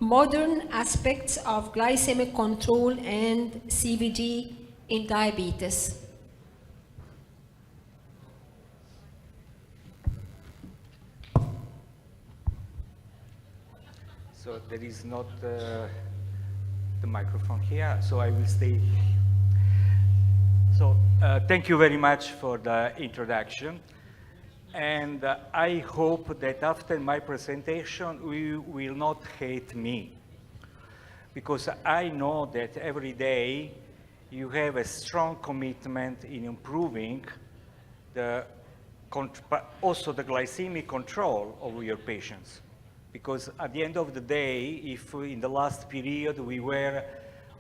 modern aspects of glycemic control and CVD in diabetes. So there is not the microphone here, so I will stay. So thank you very much for the introduction. And I hope that after my presentation, you will not hate me, because I know that every day you have a strong commitment in improving also the glycemic control of your patients. Because at the end of the day, if in the last period we were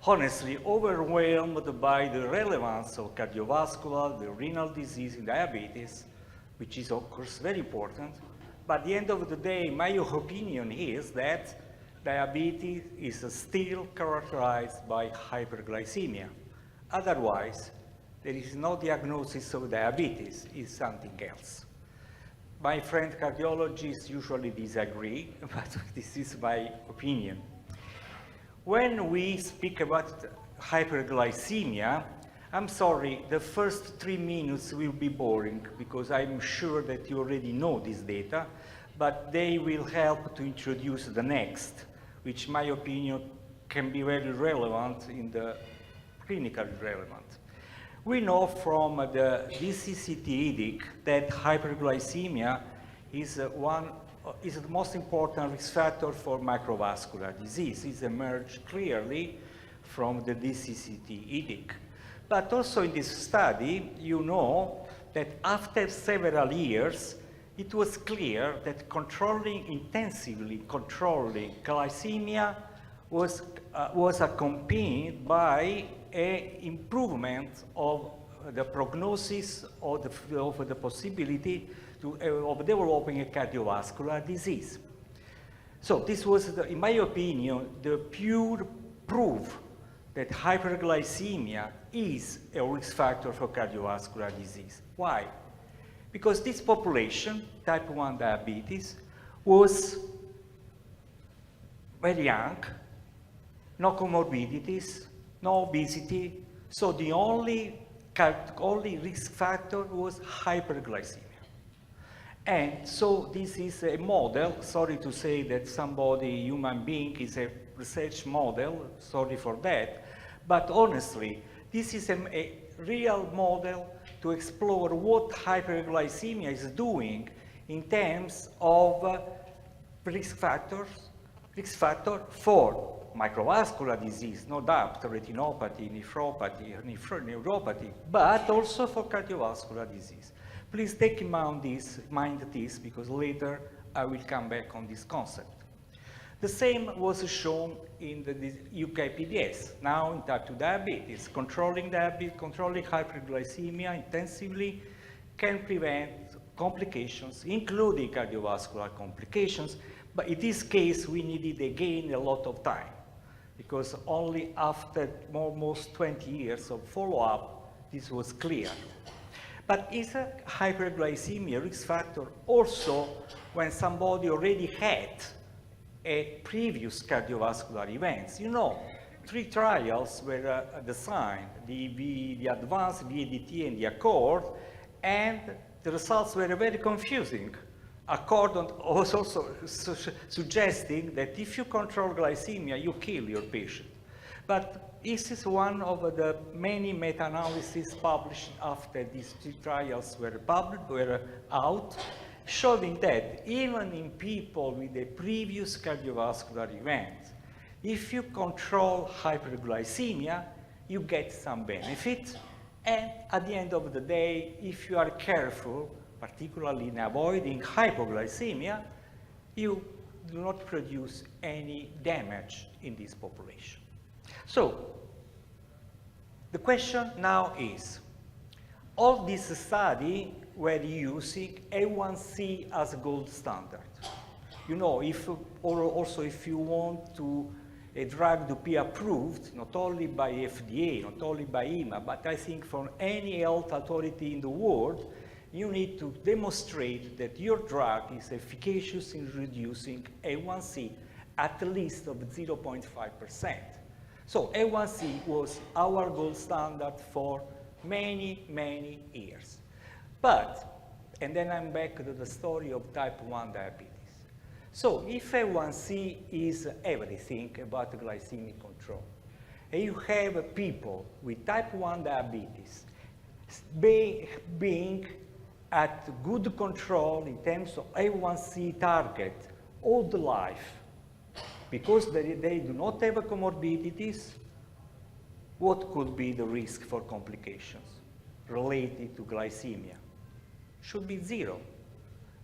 honestly overwhelmed by the relevance of cardiovascular, the renal disease, and diabetes, which is of course very important, but at the end of the day, my opinion is that diabetes is still characterized by hyperglycemia. Otherwise, there is no diagnosis of diabetes, it's something else. My friend cardiologists usually disagree, but this is my opinion. When we speak about hyperglycemia, I'm sorry, the first 3 minutes will be boring because I'm sure that you already know this data, but they will help to introduce the next, which in my opinion can be very relevant in the clinically relevant. We know from the DCCT edict that hyperglycemia is the most important risk factor for microvascular disease. It's emerged clearly from the DCCT edict. But also in this study, you know that after several years, it was clear that intensively controlling glycemia was accompanied by an improvement of the prognosis of the possibility of developing a cardiovascular disease. So this was, in my opinion, the pure proof that hyperglycemia is a risk factor for cardiovascular disease. Why? Because this population, type 1 diabetes, was very young, no comorbidities, no obesity, so the only risk factor was hyperglycemia. And so this is a model, sorry to say that human being is a research model, sorry for that, but honestly, this is a real model to explore what hyperglycemia is doing in terms of risk factor for microvascular disease, no doubt, retinopathy, neuropathy, but also for cardiovascular disease. Please take in mind this, because later I will come back on this concept. The same was shown in the UKPDS, now in type 2 diabetes. Controlling hyperglycemia intensively can prevent complications, including cardiovascular complications, but in this case, we needed again a lot of time, because only after almost 20 years of follow-up, this was clear. But is a hyperglycemia risk factor also when somebody already had a previous cardiovascular events? You know, 3 trials were designed, the advanced, the ADT, and the Accord, and the results were very confusing. Accord was also suggesting that if you control glycemia, you kill your patient. But this is one of the many meta-analyses published after these 3 trials were out, showing that even in people with a previous cardiovascular event, if you control hyperglycemia, you get some benefit. And at the end of the day, if you are careful, particularly in avoiding hypoglycemia, you do not produce any damage in this population. So, the question now is, all this study were using A1C as a gold standard. You know, if you want a drug to be approved, not only by FDA, not only by EMA, but I think from any health authority in the world, you need to demonstrate that your drug is efficacious in reducing A1C at least of 0.5%. So A1C was our gold standard for many, many years. But, and then I'm back to the story of type 1 diabetes. So if A1C is everything about glycemic control, and you have people with type 1 diabetes being at good control in terms of A1C target all the life, because they do not have comorbidities, what could be the risk for complications related to glycemia? Should be 0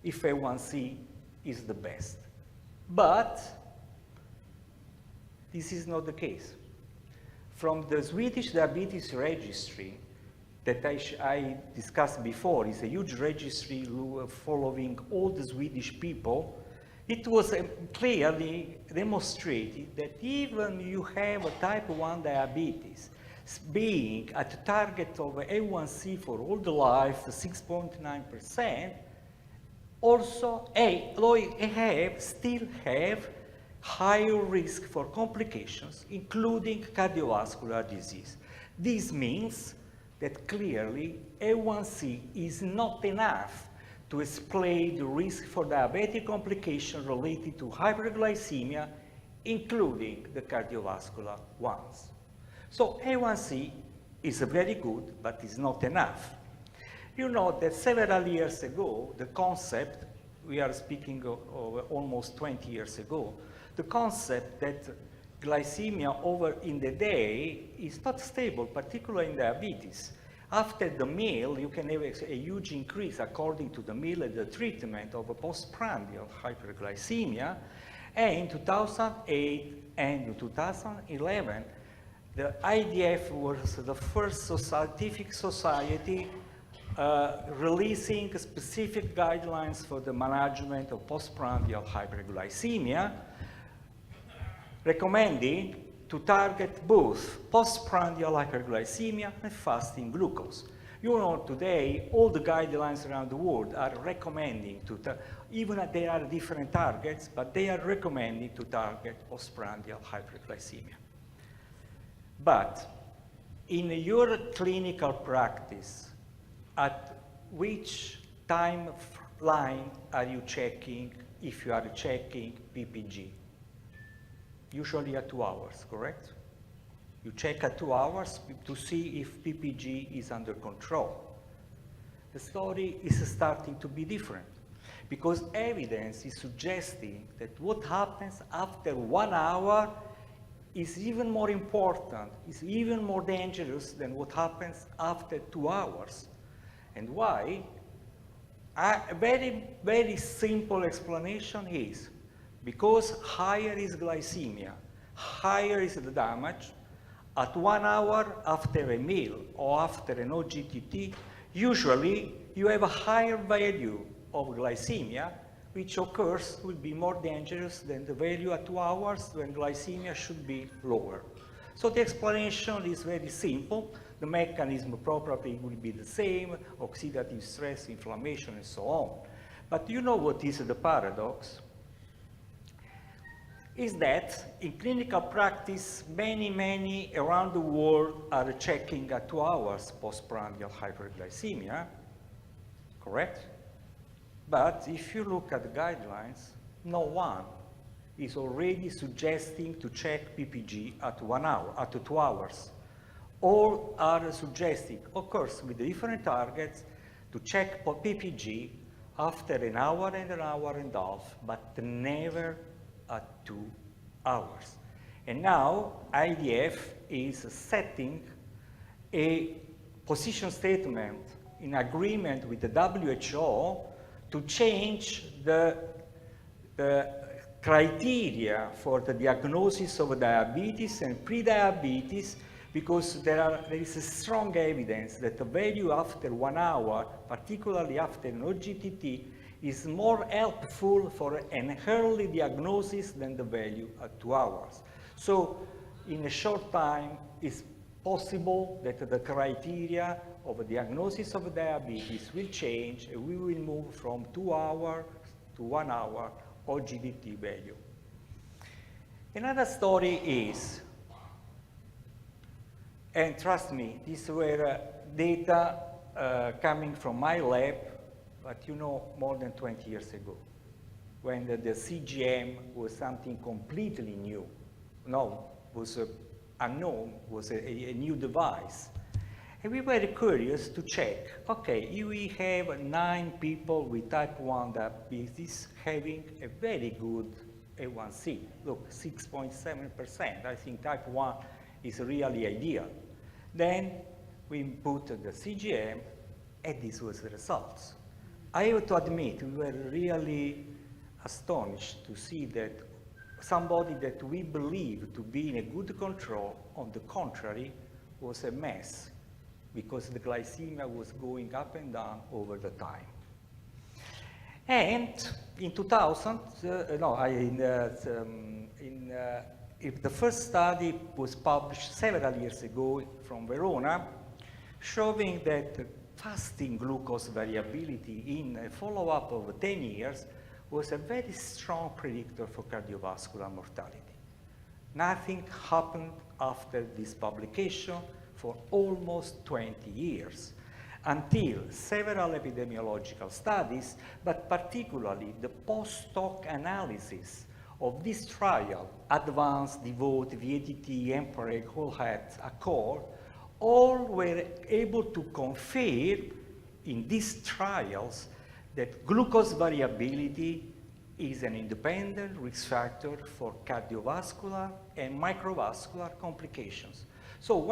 if A1C is the best. But this is not the case. From the Swedish Diabetes Registry that I discussed before, is a huge registry following all the Swedish people. It was clearly demonstrated that even you have a type 1 diabetes, being at a target of A1C for all the life, 6.9%, also still have higher risk for complications, including cardiovascular disease. This means that clearly A1C is not enough to explain the risk for diabetic complications related to hyperglycemia, including the cardiovascular ones. So A1C is very good, but is not enough. You know that several years ago, the concept, we are speaking of almost 20 years ago, the concept that glycemia over in the day is not stable, particularly in diabetes. After the meal, you can have a huge increase according to the meal and the treatment of a postprandial hyperglycemia. And in 2008 and 2011, the IDF was the first scientific society releasing specific guidelines for the management of postprandial hyperglycemia, recommending to target both postprandial hyperglycemia and fasting glucose. You know, today, all the guidelines around the world are recommending even if there are different targets, but they are recommending to target postprandial hyperglycemia. But in your clinical practice, at which timeline are you checking if you are checking PPG? Usually at 2 hours, correct? You check at 2 hours to see if PPG is under control. The story is starting to be different because evidence is suggesting that what happens after 1 hour is even more important, is even more dangerous than what happens after 2 hours. And why? A very, very simple explanation is because higher is glycemia, higher is the damage. At 1 hour after a meal or after an OGTT, usually you have a higher value of glycemia, which occurs will be more dangerous than the value at 2 hours when glycemia should be lower. So the explanation is very simple. The mechanism probably will be the same, oxidative stress, inflammation, and so on. But you know what is the paradox? Is that in clinical practice, many around the world are checking at 2 hours postprandial hyperglycemia, correct? But if you look at the guidelines, no one is already suggesting to check PPG at 1 hour, at 2 hours. All are suggesting, of course, with different targets, to check PPG after an hour and a half, but never at 2 hours. And now IDF is setting a position statement in agreement with the WHO to change the criteria for the diagnosis of diabetes and pre-diabetes, because there is a strong evidence that the value after 1 hour, particularly after an OGTT, is more helpful for an early diagnosis than the value at 2 hours. So in a short time, it's possible that the criteria of a diagnosis of diabetes will change, and we will move from 2 hours to 1 hour OGTT value. Another story is, and trust me, these were data coming from my lab, but you know, more than 20 years ago, when the CGM was something completely new. No, was unknown, was a new device. And we were curious to check, okay, we have 9 people with type 1 diabetes having a very good A1C. Look, 6.7%. I think type 1 is really ideal. Then we put the CGM, and this was the results. I have to admit, we were really astonished to see that somebody that we believe to be in a good control, on the contrary, was a mess, because the glycemia was going up and down over the time. And in 2000, if the first study was published several years ago from Verona, showing that fasting glucose variability in a follow-up of 10 years was a very strong predictor for cardiovascular mortality. Nothing happened after this publication for almost 20 years, until several epidemiological studies, but particularly the post-hoc analysis of this trial, Advance, Devote, VATT, Emperor, Whole-Heart, Accord, all were able to confirm in these trials that glucose variability is an independent risk factor for cardiovascular and microvascular complications. So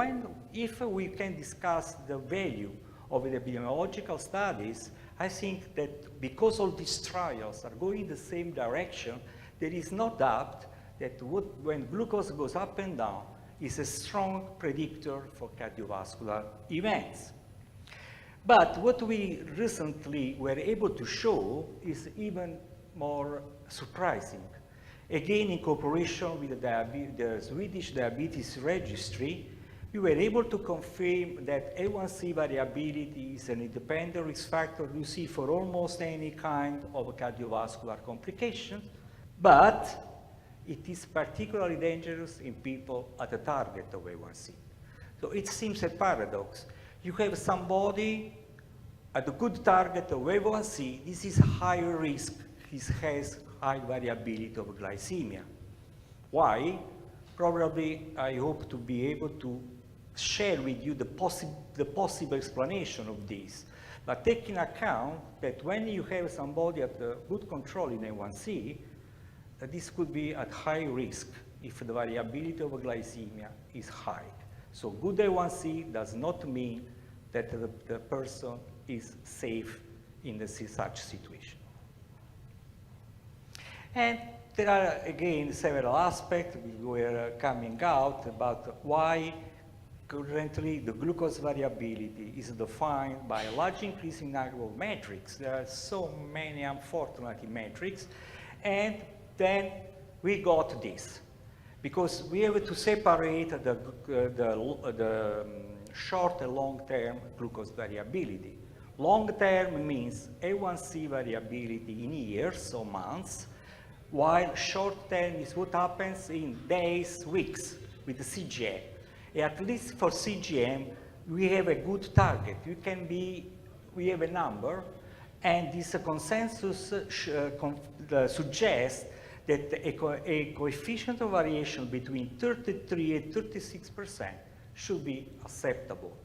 if we can discuss the value of the epidemiological studies, I think that because all these trials are going in the same direction, there is no doubt that when glucose goes up and down, is a strong predictor for cardiovascular events. But what we recently were able to show is even more surprising. Again, in cooperation with the Swedish Diabetes Registry, we were able to confirm that A1C variability is an independent risk factor you see for almost any kind of cardiovascular complications, but it is particularly dangerous in people at the target of A1C. So it seems a paradox. You have somebody at a good target of A1C, this is higher risk, he has high variability of glycemia. Why? Probably I hope to be able to share with you the possible explanation of this. But take into account that when you have somebody at the good control in A1C, this could be at high risk if the variability of glycemia is high. So good A1C does not mean that the person is safe in such situation. And there are, again, several aspects we were coming out about why currently the glucose variability is defined by a large increase in number of metrics. There are so many, unfortunately, metrics. And then we got this, because we have to separate the short and long-term glucose variability. Long-term means A1C variability in years or months, while short-term is what happens in days, weeks with the CGM. At least for CGM, we have a good target. We have a number, and this consensus suggests that a coefficient of variation between 33 and 36% should be acceptable.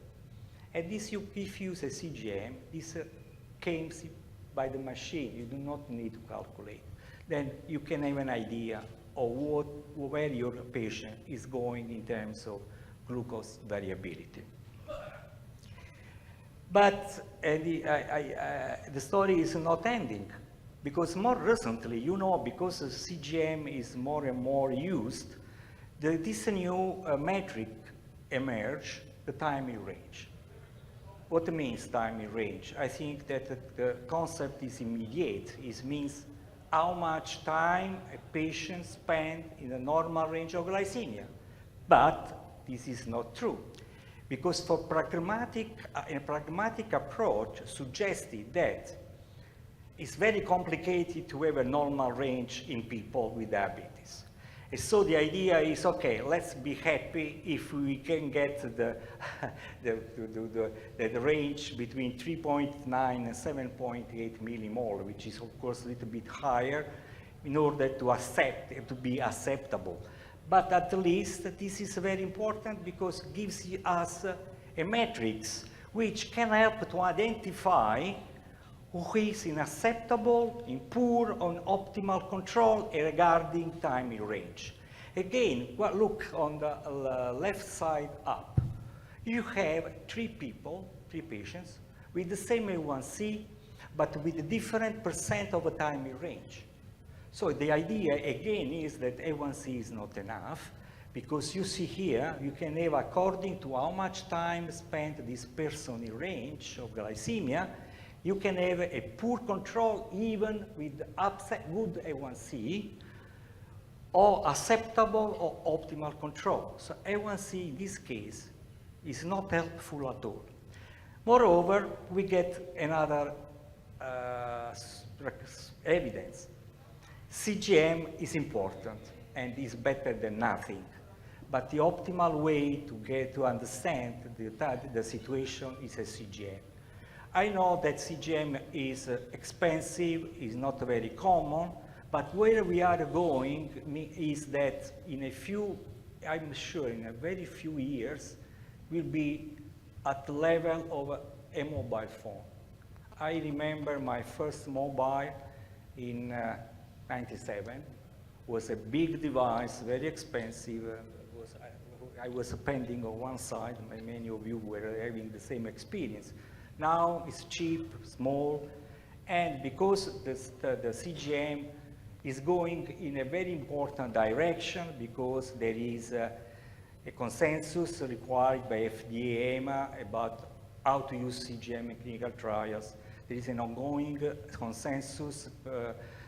And this, if you use a CGM, this comes by the machine. You do not need to calculate. Then you can have an idea of where your patient is going in terms of glucose variability. But the story is not ending, because more recently, you know, because CGM is more and more used, this new metric emerged, the time in range. What means time in range? I think that the concept is immediate. It means how much time a patient spends in a normal range of glycemia. But this is not true, because for a pragmatic approach suggested that it's very complicated to have a normal range in people with diabetes. And so the idea is, okay, let's be happy if we can get the range between 3.9 and 7.8 millimole, which is of course a little bit higher, in order to be acceptable. But at least this is very important because it gives us a matrix which can help to identify who is in acceptable, in poor, on optimal control regarding time in range. Again, well, look on the left side up. You have three patients, with the same A1C, but with a different percent of the time in range. So the idea, again, is that A1C is not enough, because you see here, you can have, according to how much time spent this person in range of glycemia, you can have a poor control even with good A1C, or acceptable or optimal control. So A1C in this case is not helpful at all. Moreover, we get another evidence. CGM is important and is better than nothing. But the optimal way to understand the situation is a CGM. I know that CGM is expensive, is not very common, but where we are going is that in a few, I'm sure in a very few years, will be at the level of a mobile phone. I remember my first mobile in 97, was a big device, very expensive. I was spending on one side, many of you were having the same experience. Now it's cheap, small, and because the CGM is going in a very important direction, because there is a consensus required by FDA, EMA about how to use CGM in clinical trials. There is an ongoing consensus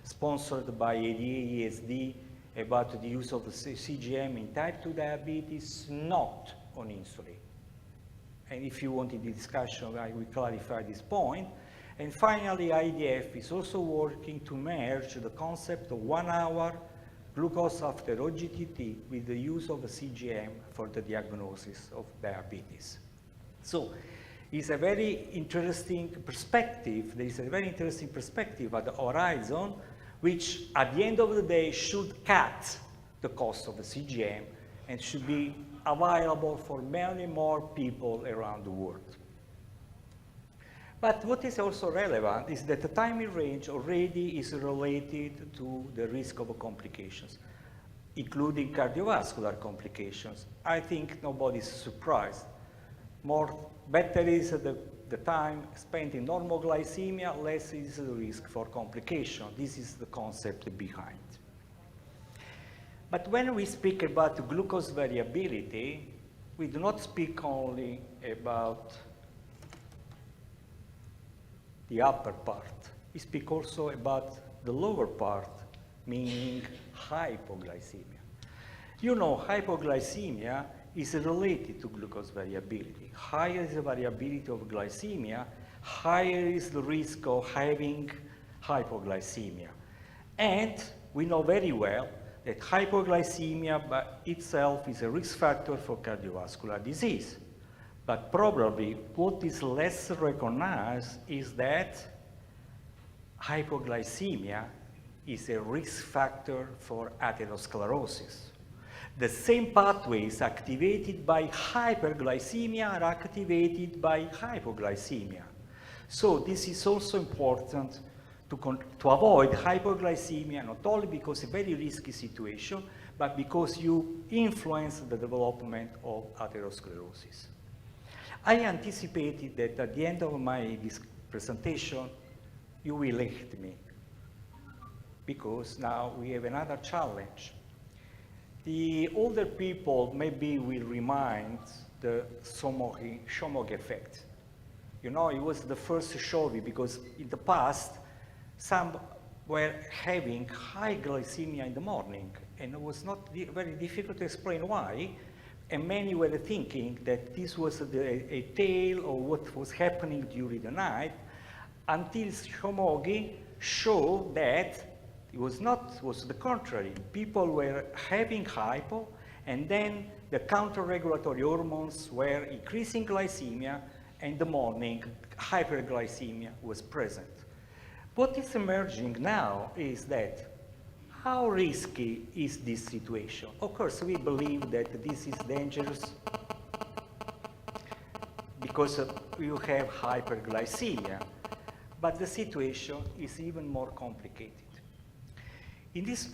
sponsored by ADA, ESD about the use of CGM in type 2 diabetes, not on insulin. And if you want in the discussion, I will clarify this point. And finally, IDF is also working to merge the concept of 1 hour glucose after OGTT with the use of a CGM for the diagnosis of diabetes. So it's a very interesting perspective. There is a very interesting perspective at the horizon, which at the end of the day should cut the cost of the CGM and should be available for many more people around the world. But what is also relevant is that the time in range already is related to the risk of complications, including cardiovascular complications. I think nobody is surprised. Better is the time spent in normal glycemia, less is the risk for complication. This is the concept behind. But when we speak about glucose variability, we do not speak only about the upper part. We speak also about the lower part, meaning hypoglycemia. You know, hypoglycemia is related to glucose variability. Higher is the variability of glycemia, higher is the risk of having hypoglycemia. And we know very well that hypoglycemia by itself is a risk factor for cardiovascular disease. But probably what is less recognized is that hypoglycemia is a risk factor for atherosclerosis. The same pathways activated by hyperglycemia are activated by hypoglycemia. So this is also important to avoid hypoglycemia, not only because it's a very risky situation, but because you influence the development of atherosclerosis. I anticipated that at the end of my presentation, you will hate me, because now we have another challenge. The older people maybe will remind the Shomog effect. You know, it was the first Shovi, because in the past, some were having high glycemia in the morning, and it was not very difficult to explain why. And many were thinking that this was a tale of what was happening during the night, until Shomogi showed that It was not, it was the contrary. People were having hypo, and then the counter-regulatory hormones were increasing glycemia, and in the morning, hyperglycemia was present. What is emerging now is that how risky is this situation? Of course, we believe that this is dangerous because you have hyperglycemia, but the situation is even more complicated. In this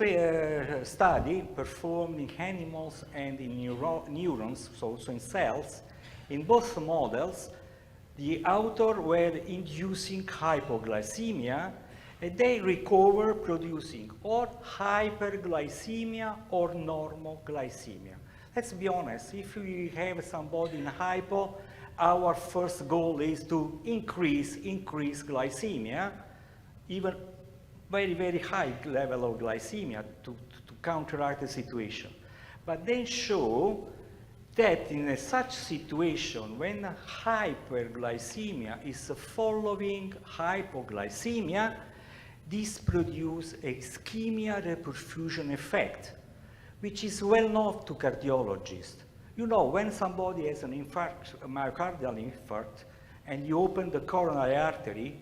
study performed in animals and in neurons, so also in cells, in both models, the authors were inducing hypoglycemia, and they recover producing or hyperglycemia or normoglycemia. Let's be honest, if we have somebody in hypo, our first goal is to increase glycemia, even very, very high level of glycemia to counteract the situation. But then show that in such situation, when hyperglycemia is following hypoglycemia, this produces a ischemia reperfusion effect, which is well known to cardiologists. You know, when somebody has an infarct, a myocardial infarct, and you open the coronary artery,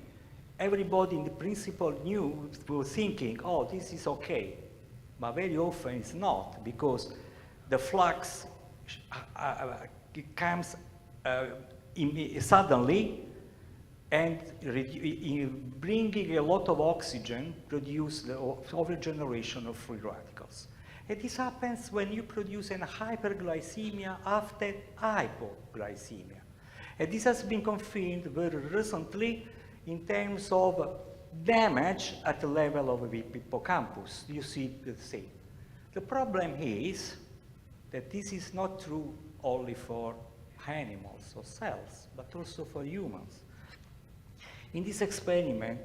everybody in the principle was thinking, oh, this is okay. But very often it's not, because the flux comes suddenly, and bringing a lot of oxygen produces the overgeneration of free radicals. And this happens when you produce an hyperglycemia after hypoglycemia. And this has been confirmed very recently in terms of damage at the level of the hippocampus. You see the same. The problem is that this is not true only for animals or cells, but also for humans. In this experiment,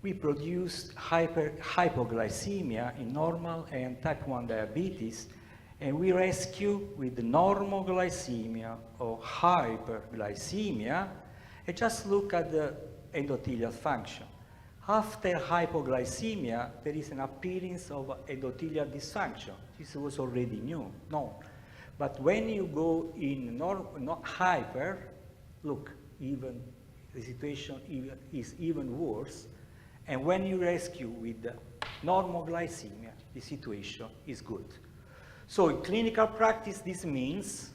we produced hypoglycemia in normal and type 1 diabetes, and we rescue with the normoglycemia or hyperglycemia, and just look at the endothelial function. After hypoglycemia, there is an appearance of endothelial dysfunction. This was already known. But when you go in hyper, look, even the situation is even worse. And when you rescue with the normoglycemia, the situation is good. So in clinical practice, this means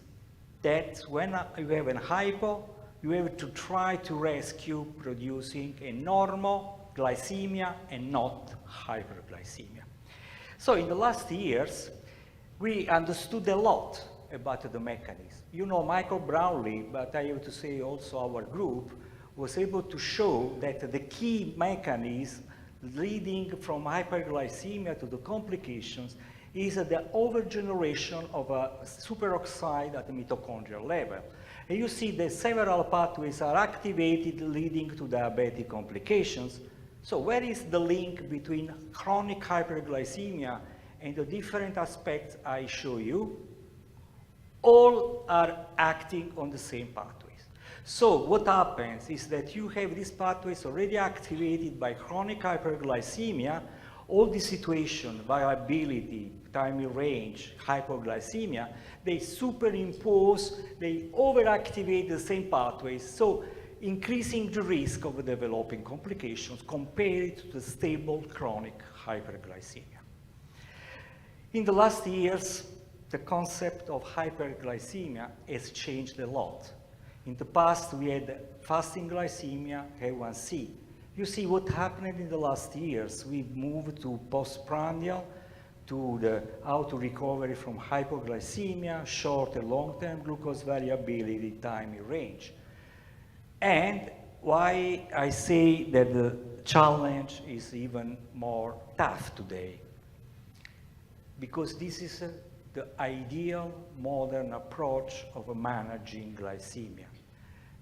that when you have a hypo, you have to try to rescue producing a normoglycemia and not hyperglycemia. So in the last years, we understood a lot about the mechanism. You know, Michael Brownlee, but I have to say also our group, was able to show that the key mechanism leading from hyperglycemia to the complications is the overgeneration of a superoxide at the mitochondrial level. And you see that several pathways are activated leading to diabetic complications. So where is the link between chronic hyperglycemia and the different aspects I show you? All are acting on the same pathways. So what happens is that you have these pathways already activated by chronic hyperglycemia. All the situation, variability, time in range, hypoglycemia, they superimpose, they overactivate the same pathways, so increasing the risk of developing complications compared to the stable chronic hyperglycemia. In the last years, the concept of hyperglycemia has changed a lot. In the past, we had fasting glycemia, A1C. You see what happened in the last years. We moved to postprandial, to the how to recover from hypoglycemia, short and long-term glucose variability, time in range. And why I say that the challenge is even more tough today? Because this is the ideal modern approach of managing glycemia.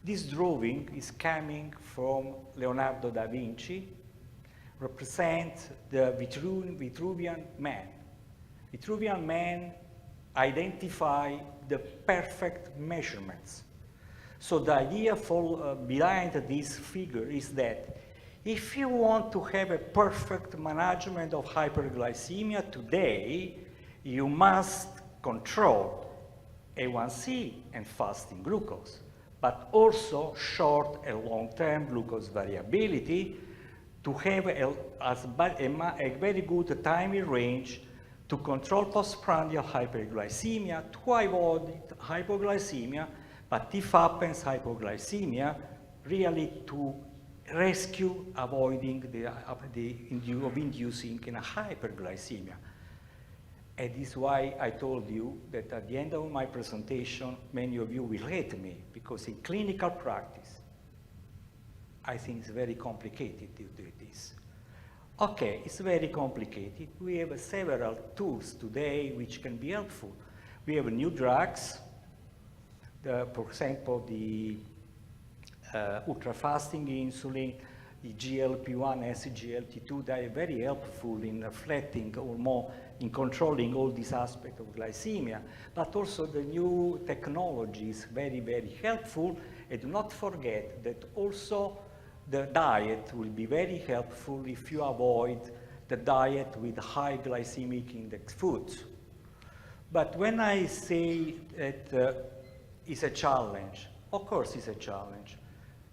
This drawing is coming from Leonardo da Vinci, represents the Vitruvian man. Vitruvian man identified the perfect measurements. So the idea behind this figure is that If you want to have a perfect management of hyperglycemia today, you must control A1C and fasting glucose, but also short and long-term glucose variability to have a very good timing range to control postprandial hyperglycemia, to avoid hypoglycemia, but if happens hypoglycemia, really to rescue avoiding inducing in a hyperglycemia. And this is why I told you that at the end of my presentation, many of you will hate me, because in clinical practice, I think it's very complicated to do this. Okay, it's very complicated. We have several tools today which can be helpful. We have new drugs, for example, the ultra-fasting insulin, the GLP-1, SGLT2, they are very helpful in reflecting or more in controlling all these aspects of glycemia, but also the new technology is very, very helpful. And do not forget that also the diet will be very helpful if you avoid the diet with high glycemic index foods. But when I say that it's a challenge, of course it's a challenge.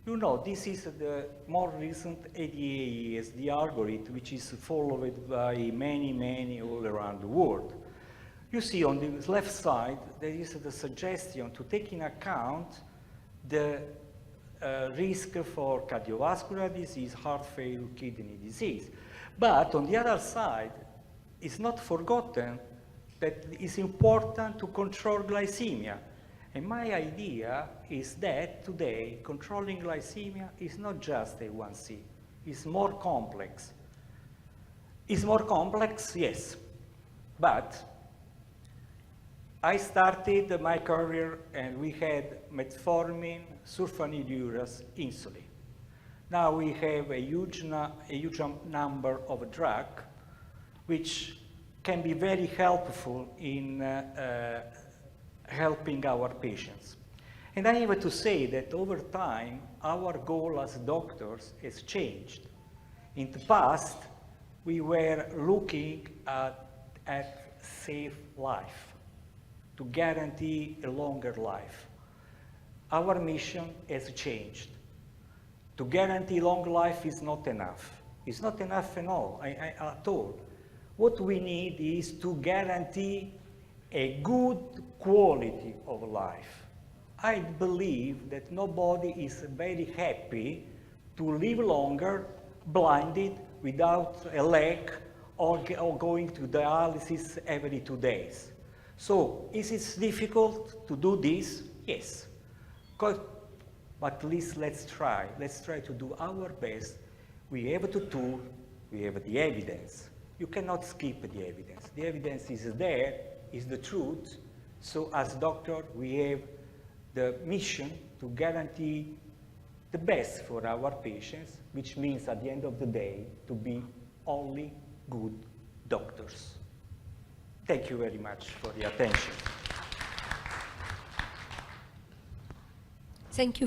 You know, this is the more recent ADAESD algorithm, which is followed by many, many all around the world. You see on the left side, there is the suggestion to take in account the risk for cardiovascular disease, heart failure, kidney disease. But on the other side, it's not forgotten that it's important to control glycemia. And my idea is that today, controlling glycemia is not just A1C, it's more complex. It's more complex, yes, but I started my career and we had metformin, sulfonylureas, insulin. Now we have a huge number of drugs which can be very helpful in helping our patients. And I have to say that over time, our goal as doctors has changed. In the past, we were looking at safe life, to guarantee a longer life. Our mission has changed. To guarantee long life is not enough. It's not enough at all. What we need is to guarantee a good quality of life. I believe that nobody is very happy to live longer, blinded, without a leg, or going to dialysis every 2 days. So, is it difficult to do this? Yes. But at least let's try. Let's try to do our best. We have the tool, we have the evidence. You cannot skip the evidence. The evidence is there, is the truth. So as doctor, we have the mission to guarantee the best for our patients, which means at the end of the day, to be only good doctors. Thank you very much for the attention. Thank you